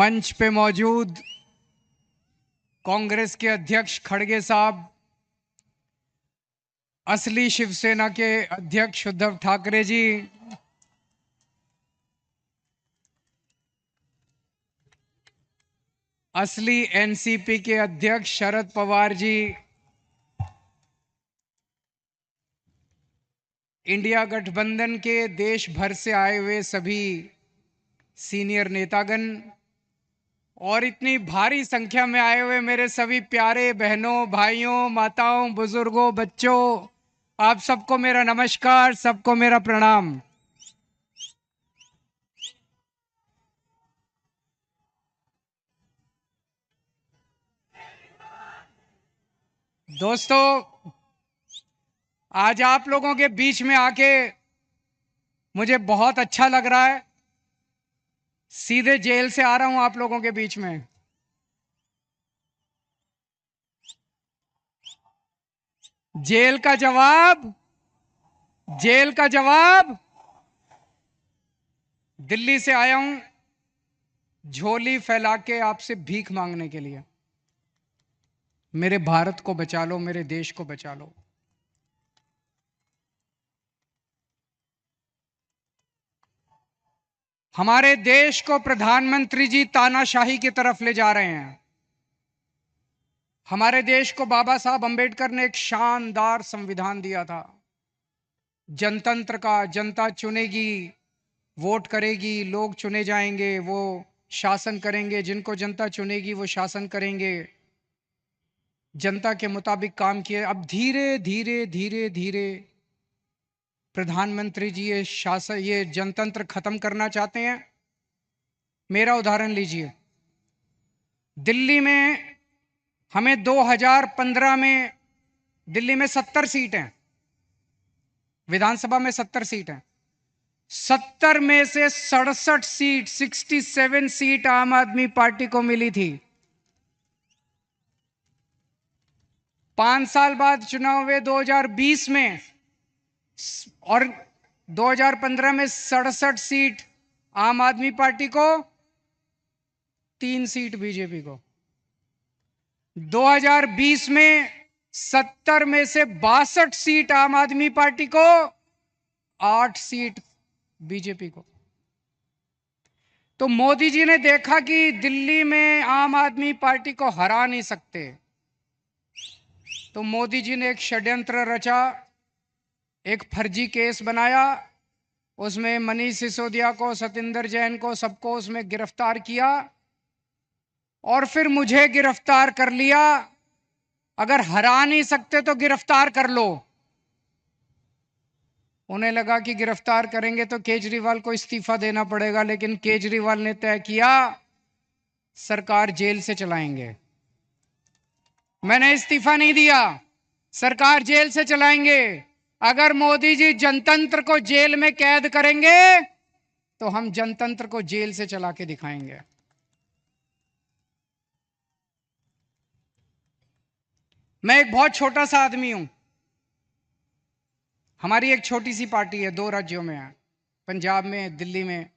मंच पे मौजूद कांग्रेस के अध्यक्ष खड़गे साहब, असली शिवसेना के अध्यक्ष उद्धव ठाकरे जी, असली एनसीपी के अध्यक्ष शरद पवार जी, इंडिया गठबंधन के देश भर से आए हुए सभी सीनियर नेतागण और इतनी भारी संख्या में आए हुए मेरे सभी प्यारे बहनों, भाइयों, माताओं, बुजुर्गों, बच्चों, आप सबको मेरा नमस्कार, सबको मेरा प्रणाम। दोस्तों, आज आप लोगों के बीच में आके मुझे बहुत अच्छा लग रहा है। सीधे जेल से आ रहा हूं आप लोगों के बीच में। जेल का जवाब, जेल का जवाब, दिल्ली से आया हूं झोली फैला के आपसे भीख मांगने के लिए। मेरे भारत को बचा लो, मेरे देश को बचा लो। हमारे देश को प्रधानमंत्री जी तानाशाही की तरफ ले जा रहे हैं। हमारे देश को बाबा साहब अंबेडकर ने एक शानदार संविधान दिया था, जनतंत्र का। जनता चुनेगी, वोट करेगी, लोग चुने जाएंगे, वो शासन करेंगे। जिनको जनता चुनेगी वो शासन करेंगे। जनता के मुताबिक काम किए। अब धीरे धीरे धीरे धीरे प्रधानमंत्री जी ये शासन, ये जनतंत्र खत्म करना चाहते हैं। मेरा उदाहरण लीजिए। दिल्ली में हमें 2015 में दिल्ली में 70 सीट हैं, विधानसभा में 70 सीट हैं। 70 में से 67 सीट, 67 सीट आम आदमी पार्टी को मिली थी। 5 साल बाद चुनाव हुए 2020 में, और 2015 में 67 सीट आम आदमी पार्टी को, 3 सीट बीजेपी को। 2020 में 70 में से 62 सीट आम आदमी पार्टी को, 8 सीट बीजेपी को। तो मोदी जी ने देखा कि दिल्ली में आम आदमी पार्टी को हरा नहीं सकते, तो मोदी जी ने एक षड्यंत्र रचा, एक फर्जी केस बनाया। उसमें मनीष सिसोदिया को, सतिंदर जैन को, सबको उसमें गिरफ्तार किया और फिर मुझे गिरफ्तार कर लिया। अगर हरा नहीं सकते तो गिरफ्तार कर लो। उन्हें लगा कि गिरफ्तार करेंगे तो केजरीवाल को इस्तीफा देना पड़ेगा, लेकिन केजरीवाल ने तय किया सरकार जेल से चलाएंगे। मैंने इस्तीफा नहीं दिया, सरकार जेल से चलाएंगे। अगर मोदी जी जनतंत्र को जेल में कैद करेंगे तो हम जनतंत्र को जेल से चला के दिखाएंगे। मैं एक बहुत छोटा सा आदमी हूं। हमारी एक छोटी सी पार्टी है, 2 राज्यों में है, पंजाब में, दिल्ली में।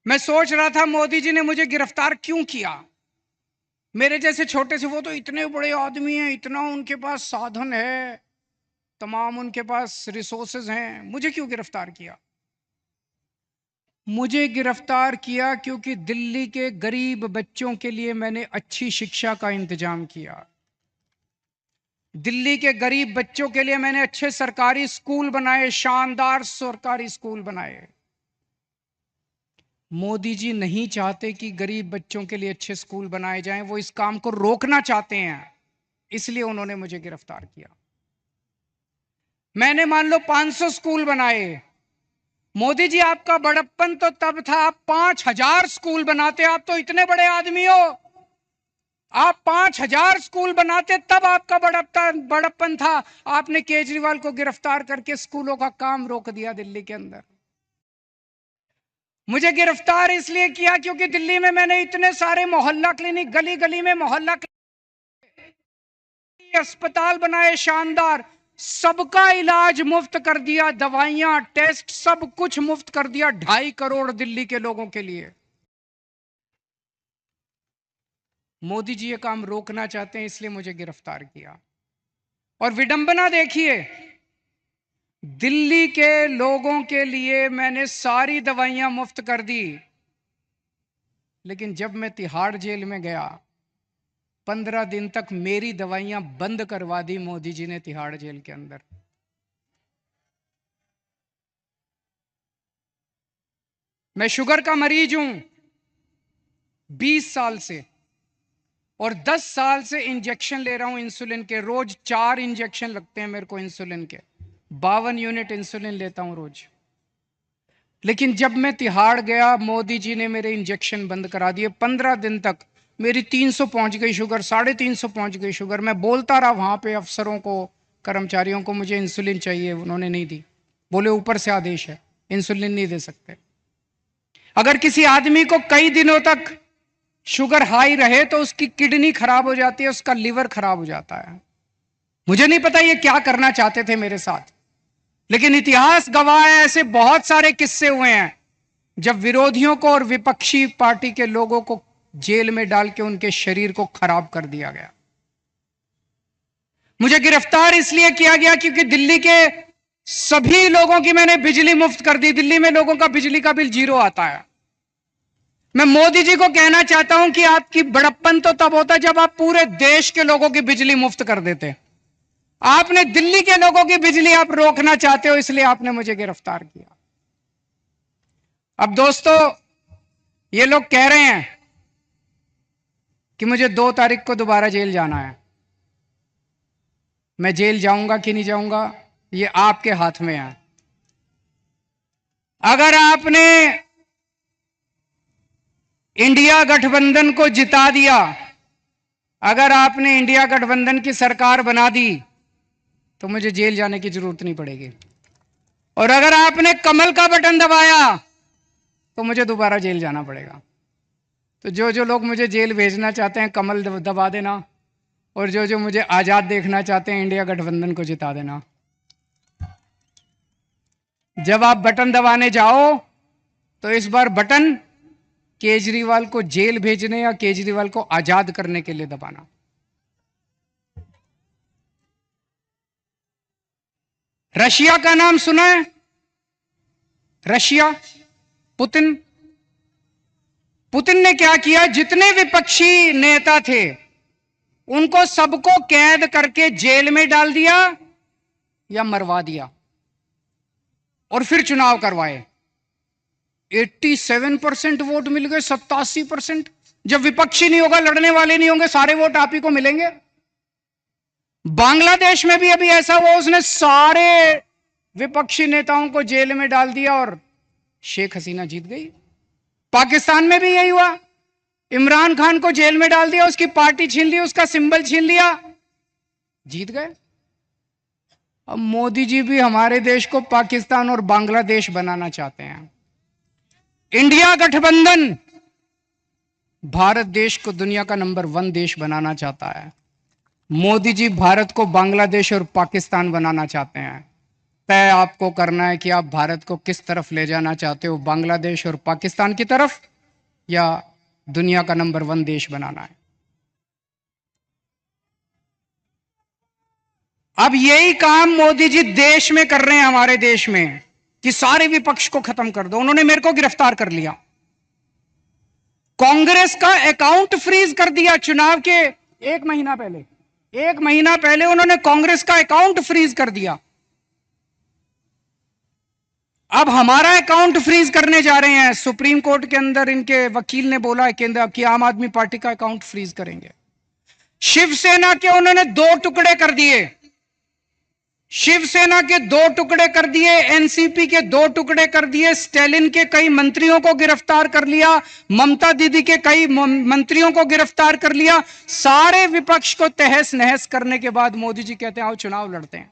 मैं सोच रहा था मोदी जी ने मुझे गिरफ्तार क्यों किया। मेरे जैसे छोटे से, वो तो इतने बड़े आदमी हैं, इतना उनके पास साधन है, तमाम उनके पास रिसोर्सेज हैं, मुझे क्यों गिरफ्तार किया। मुझे गिरफ्तार किया क्योंकि दिल्ली के गरीब बच्चों के लिए मैंने अच्छी शिक्षा का इंतजाम किया। दिल्ली के गरीब बच्चों के लिए मैंने अच्छे सरकारी स्कूल बनाए, शानदार सरकारी स्कूल बनाए। मोदी जी नहीं चाहते कि गरीब बच्चों के लिए अच्छे स्कूल बनाए जाएं, वो इस काम को रोकना चाहते हैं, इसलिए उन्होंने मुझे गिरफ्तार किया। मैंने मान लो 500 स्कूल बनाए। मोदी जी, आपका बड़प्पन तो तब था आप 5000 स्कूल बनाते। आप तो इतने बड़े आदमी हो, आप 5000 स्कूल बनाते, तब आपका बड़प्पन था। आपने केजरीवाल को गिरफ्तार करके स्कूलों का काम रोक दिया दिल्ली के अंदर। मुझे गिरफ्तार इसलिए किया क्योंकि दिल्ली में मैंने इतने सारे मोहल्ला क्लिनिक, गली गली में मोहल्ला क्लिनिक, अस्पताल बनाए शानदार, सबका इलाज मुफ्त कर दिया, दवाइयां, टेस्ट, सब कुछ मुफ्त कर दिया 2.5 करोड़ दिल्ली के लोगों के लिए। मोदी जी ये काम रोकना चाहते हैं, इसलिए मुझे गिरफ्तार किया। और विडंबना देखिए, दिल्ली के लोगों के लिए मैंने सारी दवाइयां मुफ्त कर दी, लेकिन जब मैं तिहाड़ जेल में गया 15 दिन तक मेरी दवाइयां बंद करवा दी मोदी जी ने तिहाड़ जेल के अंदर। मैं शुगर का मरीज हूं 20 साल से, और 10 साल से इंजेक्शन ले रहा हूं इंसुलिन के। रोज 4 इंजेक्शन लगते हैं मेरे को इंसुलिन के, 52 यूनिट इंसुलिन लेता हूं रोज। लेकिन जब मैं तिहाड़ गया, मोदी जी ने मेरे इंजेक्शन बंद करा दिए। 15 दिन तक मेरी 300 पहुंच गई शुगर, 350 पहुंच गई शुगर। मैं बोलता रहा वहां पे अफसरों को, कर्मचारियों को, मुझे इंसुलिन चाहिए, उन्होंने नहीं दी। बोले ऊपर से आदेश है, इंसुलिन नहीं दे सकते। अगर किसी आदमी को कई दिनों तक शुगर हाई रहे तो उसकी किडनी खराब हो जाती है, उसका लिवर खराब हो जाता है। मुझे नहीं पता ये क्या करना चाहते थे मेरे साथ, लेकिन इतिहास गवाह है, ऐसे बहुत सारे किस्से हुए हैं जब विरोधियों को और विपक्षी पार्टी के लोगों को जेल में डाल के उनके शरीर को खराब कर दिया गया। मुझे गिरफ्तार इसलिए किया गया क्योंकि दिल्ली के सभी लोगों की मैंने बिजली मुफ्त कर दी। दिल्ली में लोगों का बिजली का बिल 0 आता है। मैं मोदी जी को कहना चाहता हूं कि आपकी बड़प्पन तो तब होता जब आप पूरे देश के लोगों की बिजली मुफ्त कर देते। आपने दिल्ली के लोगों की बिजली आप रोकना चाहते हो, इसलिए आपने मुझे गिरफ्तार किया। अब दोस्तों, ये लोग कह रहे हैं कि मुझे 2 तारीख को दोबारा जेल जाना है। मैं जेल जाऊंगा कि नहीं जाऊंगा, ये आपके हाथ में है। अगर आपने इंडिया गठबंधन को जिता दिया, अगर आपने इंडिया गठबंधन की सरकार बना दी, तो मुझे जेल जाने की जरूरत नहीं पड़ेगी। और अगर आपने कमल का बटन दबाया तो मुझे दोबारा जेल जाना पड़ेगा। तो जो जो लोग मुझे जेल भेजना चाहते हैं, कमल दबा देना, और जो जो मुझे आजाद देखना चाहते हैं, इंडिया गठबंधन को जिता देना। जब आप बटन दबाने जाओ तो इस बार बटन केजरीवाल को जेल भेजने या केजरीवाल को आजाद करने के लिए दबाना। रशिया का नाम सुना है? Russia, Putin. पुतिन ने क्या किया, जितने विपक्षी नेता थे उनको सबको कैद करके जेल में डाल दिया या मरवा दिया, और फिर चुनाव करवाए। 87% वोट मिल गए, 87%। जब विपक्षी नहीं होगा, लड़ने वाले नहीं होंगे, सारे वोट आप ही को मिलेंगे। बांग्लादेश में भी अभी ऐसा हुआ, उसने सारे विपक्षी नेताओं को जेल में डाल दिया और शेख हसीना जीत गई। पाकिस्तान में भी यही हुआ, इमरान खान को जेल में डाल दिया, उसकी पार्टी छीन ली, उसका सिंबल छीन लिया, जीत गए। अब मोदी जी भी हमारे देश को पाकिस्तान और बांग्लादेश बनाना चाहते हैं। इंडिया गठबंधन भारत देश को दुनिया का नंबर 1 देश बनाना चाहता है। मोदी जी भारत को बांग्लादेश और पाकिस्तान बनाना चाहते हैं। तय आपको करना है कि आप भारत को किस तरफ ले जाना चाहते हो, बांग्लादेश और पाकिस्तान की तरफ, या दुनिया का नंबर 1 देश बनाना है। अब यही काम मोदी जी देश में कर रहे हैं, हमारे देश में, कि सारे विपक्ष को खत्म कर दो। उन्होंने मेरे को गिरफ्तार कर लिया, कांग्रेस का अकाउंट फ्रीज कर दिया। चुनाव के 1 महीना पहले उन्होंने कांग्रेस का अकाउंट फ्रीज कर दिया। अब हमारा अकाउंट फ्रीज करने जा रहे हैं। सुप्रीम कोर्ट के अंदर इनके वकील ने बोला है कि आम आदमी पार्टी का अकाउंट फ्रीज करेंगे। शिवसेना के उन्होंने 2 टुकड़े कर दिए, शिवसेना के 2 टुकड़े कर दिए, एनसीपी के 2 टुकड़े कर दिए, स्टालिन के कई मंत्रियों को गिरफ्तार कर लिया, ममता दीदी के कई मंत्रियों को गिरफ्तार कर लिया। सारे विपक्ष को तहस नहस करने के बाद मोदी जी कहते हैं आओ चुनाव लड़ते हैं।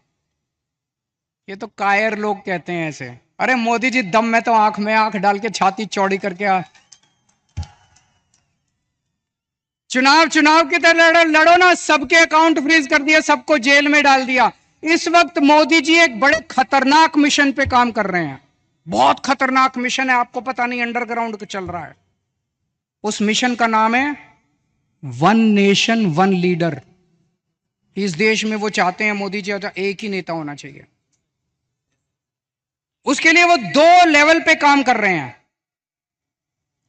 ये तो कायर लोग कहते हैं ऐसे। अरे मोदी जी, दम में तो आंख में आंख डाल के छाती चौड़ी करके चुनाव की तरह लड़ो ना। सबके अकाउंट फ्रीज कर दिया, सबको जेल में डाल दिया। इस वक्त मोदी जी एक बड़े खतरनाक मिशन पे काम कर रहे हैं। बहुत खतरनाक मिशन है, आपको पता नहीं, अंडरग्राउंड चल रहा है। उस मिशन का नाम है वन नेशन वन लीडर। इस देश में वो चाहते हैं मोदी जी एक ही नेता होना चाहिए। उसके लिए वो दो लेवल पे काम कर रहे हैं।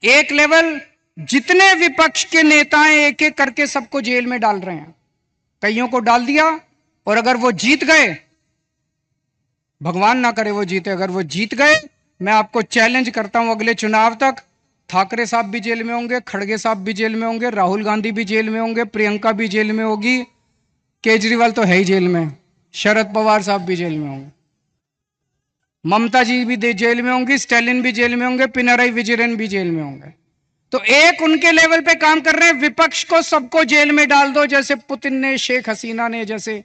एक लेवल, जितने विपक्ष के नेता हैं एक एक करके सबको जेल में डाल रहे हैं। कईयों को डाल दिया, और अगर वो जीत गए, भगवान ना करे वो जीते, अगर वो जीत गए, मैं आपको चैलेंज करता हूं अगले चुनाव तक ठाकरे साहब भी जेल में होंगे, खड़गे साहब भी जेल में होंगे, राहुल गांधी भी जेल में होंगे, प्रियंका भी जेल में होगी, केजरीवाल तो है ही जेल में, शरद पवार साहब भी जेल में होंगे, ममता जी भी जेल में होंगी, स्टैलिन भी जेल में होंगे, पिनराई विजयन भी जेल में होंगे। तो एक उनके लेवल पे काम कर रहे हैं, विपक्ष को सबको जेल में डाल दो, जैसे पुतिन ने, शेख हसीना ने, जैसे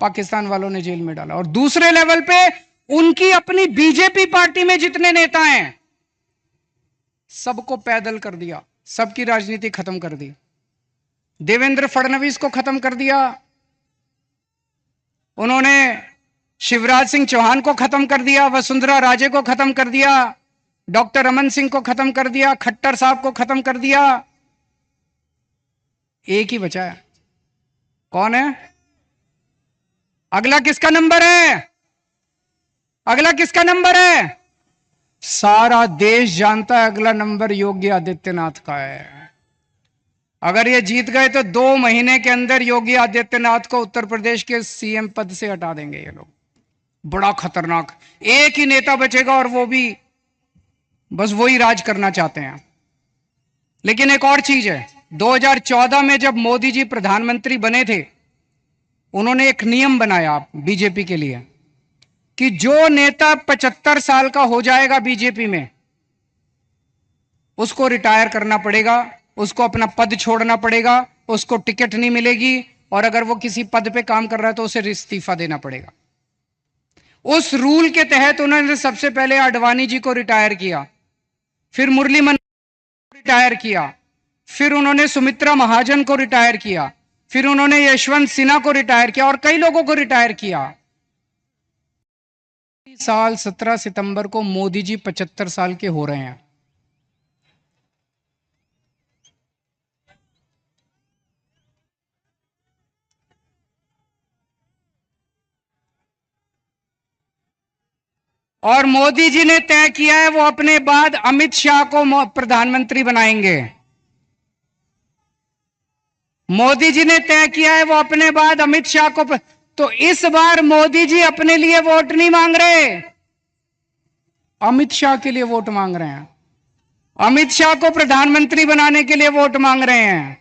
पाकिस्तान वालों ने जेल में डाला। और दूसरे लेवल पे उनकी अपनी बीजेपी पार्टी में जितने नेता हैं सबको पैदल कर दिया, सबकी राजनीति खत्म कर दी। देवेंद्र फडणवीस को खत्म कर दिया उन्होंने, शिवराज सिंह चौहान को खत्म कर दिया, वसुंधरा राजे को खत्म कर दिया, डॉक्टर रमन सिंह को खत्म कर दिया, खट्टर साहब को खत्म कर दिया। एक ही बचा है, कौन है? अगला किसका नंबर है? अगला किसका नंबर है? सारा देश जानता है अगला नंबर योगी आदित्यनाथ का है। अगर ये जीत गए तो 2 महीने के अंदर योगी आदित्यनाथ को उत्तर प्रदेश के सीएम पद से हटा देंगे ये लोग। बड़ा खतरनाक, एक ही नेता बचेगा और वो भी बस वही राज करना चाहते हैं। लेकिन एक और चीज है, 2014 में जब मोदी जी प्रधानमंत्री बने थे, उन्होंने एक नियम बनाया बीजेपी के लिए कि जो नेता 75 साल का हो जाएगा बीजेपी में, उसको रिटायर करना पड़ेगा, उसको अपना पद छोड़ना पड़ेगा, उसको टिकट नहीं मिलेगी, और अगर वो किसी पद पे काम कर रहा है तो उसे इस्तीफा देना पड़ेगा। उस रूल के तहत उन्होंने सबसे पहले आडवाणी जी को रिटायर किया, फिर मुरली मनोहर को रिटायर किया, फिर उन्होंने सुमित्रा महाजन को रिटायर किया, फिर उन्होंने यशवंत सिन्हा को रिटायर किया, और कई लोगों को रिटायर किया। साल 17 सितंबर को मोदी जी 75 साल के हो रहे हैं। और मोदी जी ने तय किया है वो अपने बाद अमित शाह को प्रधानमंत्री बनाएंगे। मोदी जी ने तय किया है वो अपने बाद अमित शाह को तो इस बार मोदी जी अपने लिए वोट नहीं मांग रहे, अमित शाह के लिए वोट मांग रहे हैं। अमित शाह को प्रधानमंत्री बनाने के लिए वोट मांग रहे हैं।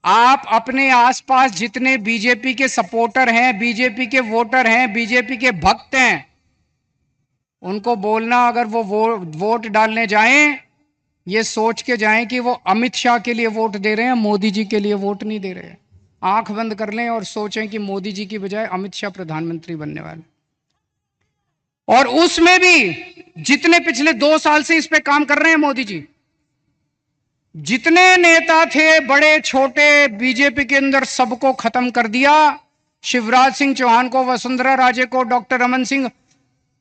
आप अपने आसपास जितने बीजेपी के सपोर्टर हैं, बीजेपी के वोटर हैं, बीजेपी के भक्त हैं, उनको बोलना अगर वो वोट डालने जाएं, ये सोच के जाएं कि वो अमित शाह के लिए वोट दे रहे हैं, मोदी जी के लिए वोट नहीं दे रहे हैं। आंख बंद कर लें और सोचें कि मोदी जी की बजाय अमित शाह प्रधानमंत्री बनने वाले। और उसमें भी जितने पिछले 2 साल से इस पे काम कर रहे हैं मोदी जी, जितने नेता थे बड़े छोटे बीजेपी के अंदर, सबको खत्म कर दिया। शिवराज सिंह चौहान को, वसुंधरा राजे को, डॉक्टर रमन सिंह,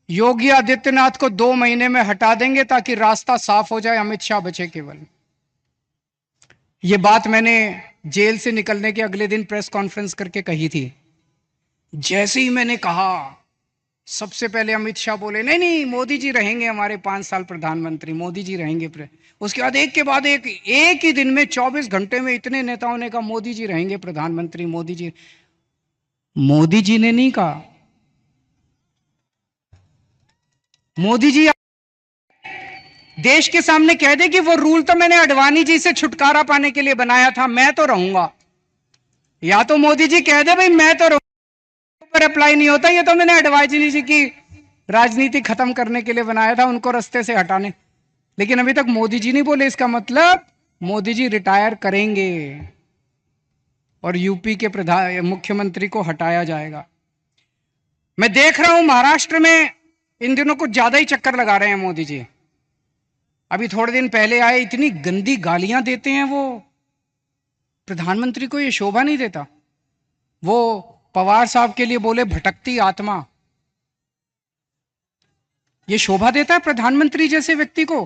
योगी आदित्यनाथ को 2 महीने में हटा देंगे ताकि रास्ता साफ हो जाए, अमित शाह बचे केवल। यह बात मैंने जेल से निकलने के अगले दिन प्रेस कॉन्फ्रेंस करके कही थी। जैसे ही मैंने कहा, सबसे पहले अमित शाह बोले नहीं नहीं मोदी जी रहेंगे हमारे 5 साल प्रधानमंत्री, मोदी जी रहेंगे। उसके बाद एक के बाद एक ही दिन में 24 घंटे में इतने नेताओं ने कहा मोदी जी रहेंगे प्रधानमंत्री, मोदी जी। मोदी जी ने नहीं कहा, मोदी जी देश के सामने कह दे कि वो रूल तो मैंने आडवाणी जी से छुटकारा पाने के लिए बनाया था, मैं तो रहूंगा। या तो मोदी जी कह दे भाई मैं तो रहूंगा, पर अप्लाई नहीं होता, ये तो मैंने आडवाणी जी की राजनीति खत्म करने के लिए बनाया था, उनको रास्ते से हटाने। लेकिन अभी तक मोदी जी नहीं बोले, इसका मतलब मोदी जी रिटायर करेंगे और यूपी के मुख्यमंत्री को हटाया जाएगा। मैं देख रहा हूं महाराष्ट्र में इन दिनों कुछ ज्यादा ही चक्कर लगा रहे हैं मोदी जी। अभी थोड़े दिन पहले आए, इतनी गंदी गालियां देते हैं वो, प्रधानमंत्री को ये शोभा नहीं देता। वो पवार साहब के लिए बोले भटकती आत्मा, ये शोभा देता है प्रधानमंत्री जैसे व्यक्ति को?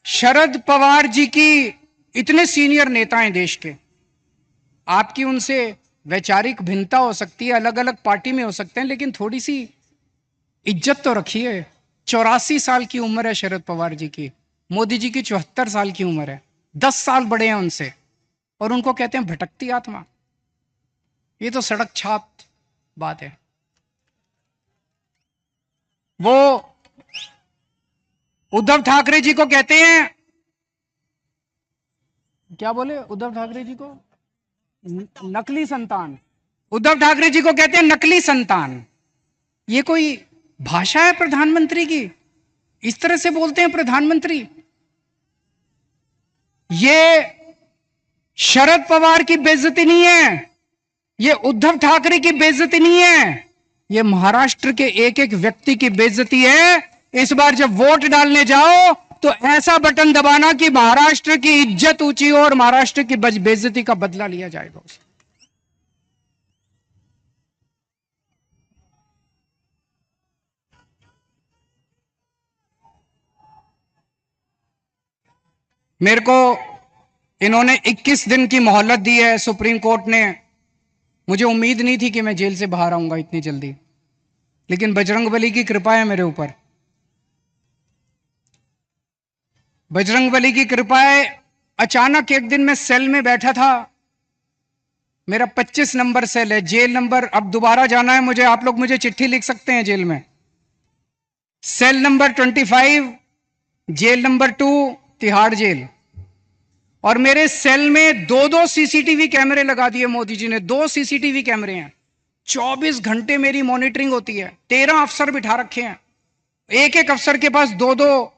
शरद पवार जी की इतने सीनियर नेता हैं देश के, आपकी उनसे वैचारिक भिन्नता हो सकती है, अलग अलग पार्टी में हो सकते हैं, लेकिन थोड़ी सी इज्जत तो रखिए। 84 साल की उम्र है शरद पवार जी की, मोदी जी की 74 साल की उम्र है, 10 साल बड़े हैं उनसे, और उनको कहते हैं भटकती आत्मा। ये तो सड़क छाप बात है। वो उद्धव ठाकरे जी को कहते हैं, क्या बोले उद्धव ठाकरे जी को, नकली संतान। उद्धव ठाकरे जी को कहते हैं नकली संतान। ये कोई भाषा है प्रधानमंत्री की? इस तरह से बोलते हैं प्रधानमंत्री? ये शरद पवार की बेइज्जती नहीं है, ये उद्धव ठाकरे की बेइज्जती नहीं है, ये महाराष्ट्र के एक एक व्यक्ति की बेइज्जती है। इस बार जब वोट डालने जाओ तो ऐसा बटन दबाना कि महाराष्ट्र की इज्जत ऊंची हो और महाराष्ट्र की बेइज्जती का बदला लिया जाएगा उसे। मेरे को इन्होंने 21 दिन की मोहलत दी है सुप्रीम कोर्ट ने। मुझे उम्मीद नहीं थी कि मैं जेल से बाहर आऊंगा इतनी जल्दी, लेकिन बजरंगबली की कृपा है मेरे ऊपर। बजरंगबली की कृपा है। अचानक एक दिन मैं सेल में बैठा था, मेरा 25 नंबर सेल है, जेल नंबर, अब दोबारा जाना है मुझे, आप लोग मुझे चिट्ठी लिख सकते हैं जेल में। Cell number 25, jail number 2, Tihar jail. और मेरे सेल में 2-2 सीसीटीवी कैमरे लगा दिए मोदी जी ने, 2 सीसीटीवी कैमरे हैं, 24 घंटे मेरी मॉनिटरिंग होती है। 13 अफसर बिठा रखे हैं, एक एक अफसर के पास 2-2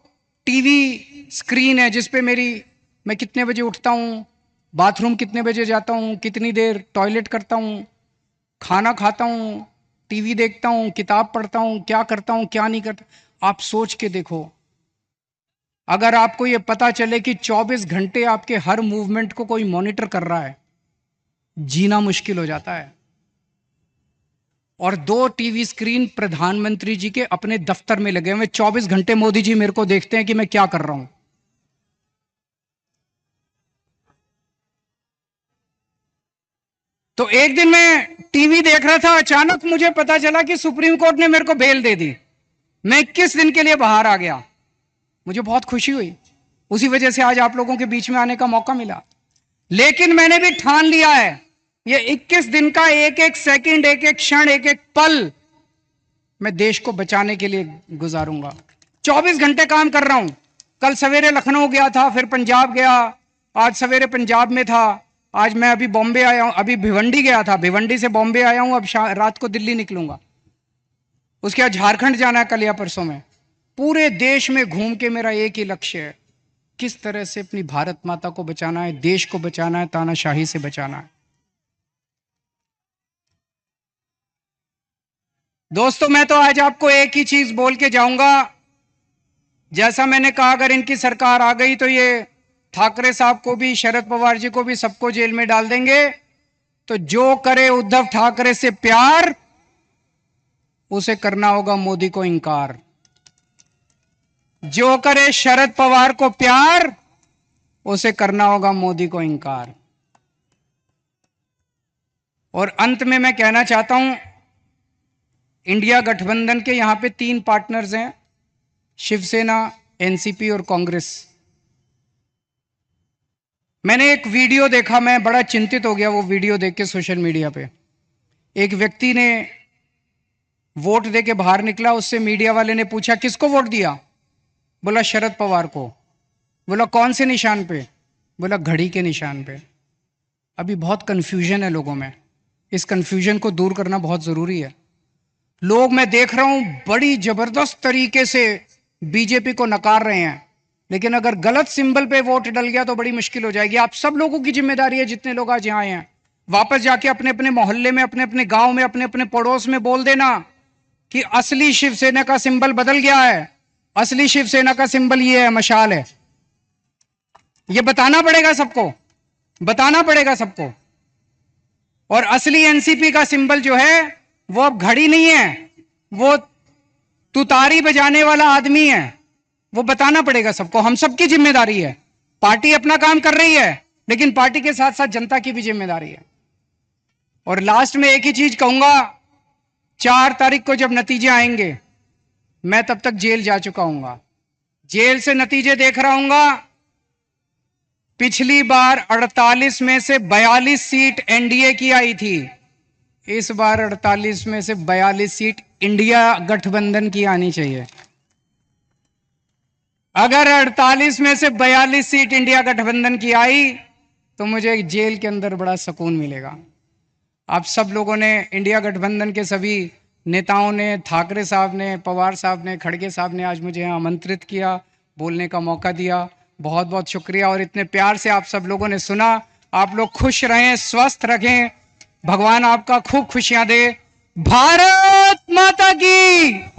टीवी स्क्रीन है जिसपे मैं कितने बजे उठता हूं, बाथरूम कितने बजे जाता हूं, कितनी देर टॉयलेट करता हूं, खाना खाता हूं, टीवी देखता हूं, किताब पढ़ता हूं, क्या करता हूं क्या नहीं करता। आप सोच के देखो, अगर आपको यह पता चले कि 24 घंटे आपके हर मूवमेंट को कोई मॉनिटर कर रहा है, जीना मुश्किल हो जाता है। और 2 टीवी स्क्रीन प्रधानमंत्री जी के अपने दफ्तर में लगे हुए, 24 घंटे मोदी जी मेरे को देखते हैं कि मैं क्या कर रहा हूं। तो एक दिन मैं टीवी देख रहा था, अचानक मुझे पता चला कि सुप्रीम कोर्ट ने मेरे को बेल दे दी। मैं 21 दिन के लिए बाहर आ गया, मुझे बहुत खुशी हुई, उसी वजह से आज आप लोगों के बीच में आने का मौका मिला। लेकिन मैंने भी ठान लिया है, ये 21 दिन का एक एक सेकंड, एक एक क्षण, एक एक पल मैं देश को बचाने के लिए गुजारूंगा। 24 घंटे काम कर रहा हूं। कल सवेरे लखनऊ गया था, फिर पंजाब गया, आज सवेरे पंजाब में था, आज मैं अभी बॉम्बे आया हूं, अभी भिवंडी गया था, भिवंडी से बॉम्बे आया हूं, अब रात को दिल्ली निकलूंगा, उसके बाद झारखंड जाना है कल या परसों में। पूरे देश में घूम के मेरा एक ही लक्ष्य है, किस तरह से अपनी भारत माता को बचाना है, देश को बचाना है, तानाशाही से बचाना है। दोस्तों, मैं तो आज आपको एक ही चीज बोल के जाऊंगा, जैसा मैंने कहा, अगर इनकी सरकार आ गई तो ये ठाकरे साहब को भी, शरद पवार जी को भी, सबको जेल में डाल देंगे। तो जो करे उद्धव ठाकरे से प्यार, उसे करना होगा मोदी को इंकार। जो करे शरद पवार को प्यार, उसे करना होगा मोदी को इंकार। और अंत में मैं कहना चाहता हूं, इंडिया गठबंधन के यहां पे 3 पार्टनर्स हैं, शिवसेना, एनसीपी और कांग्रेस। मैंने एक वीडियो देखा, मैं बड़ा चिंतित हो गया वो वीडियो देख के सोशल मीडिया पे। एक व्यक्ति ने वोट दे के बाहर निकला, उससे मीडिया वाले ने पूछा किसको वोट दिया, बोला शरद पवार को। बोला कौन से निशान पे, बोला घड़ी के निशान पे। अभी बहुत कंफ्यूजन है लोगों में, इस कंफ्यूजन को दूर करना बहुत जरूरी है। लोग, मैं देख रहा हूं, बड़ी जबरदस्त तरीके से बीजेपी को नकार रहे हैं, लेकिन अगर गलत सिंबल पे वोट डल गया तो बड़ी मुश्किल हो जाएगी। आप सब लोगों की जिम्मेदारी है, जितने लोग आज यहां आए हैं, वापस जाके अपने अपने मोहल्ले में, अपने अपने गांव में, अपने अपने पड़ोस में बोल देना कि असली शिवसेना का सिंबल बदल गया है, असली शिवसेना का सिंबल ये है, मशाल है। ये बताना पड़ेगा सबको, बताना पड़ेगा सबको। और असली एनसीपी का सिंबल जो है वो अब घड़ी नहीं है, वो तुतारी बजाने वाला आदमी है, वो बताना पड़ेगा सबको, हम सबकी जिम्मेदारी है। पार्टी अपना काम कर रही है, लेकिन पार्टी के साथ साथ जनता की भी जिम्मेदारी है। और लास्ट में एक ही चीज कहूंगा, 4 तारीख को जब नतीजे आएंगे, मैं तब तक जेल जा चुका हूंगा, जेल से नतीजे देख रहा हूंगा। पिछली बार 48 में से 42 सीट एनडीए की आई थी, इस बार 48 में से 42 सीट इंडिया गठबंधन की आनी चाहिए। अगर 48 में से 42 सीट इंडिया गठबंधन की आई तो मुझे जेल के अंदर बड़ा सुकून मिलेगा। आप सब लोगों ने, इंडिया गठबंधन के सभी नेताओं ने, ठाकरे साहब ने, पवार साहब ने, खड़गे साहब ने आज मुझे यहाँ आमंत्रित किया, बोलने का मौका दिया, बहुत बहुत शुक्रिया। और इतने प्यार से आप सब लोगों ने सुना। आप लोग खुश रहें, स्वस्थ रहें, भगवान आपका खूब खुशियां दे। भारत माता की।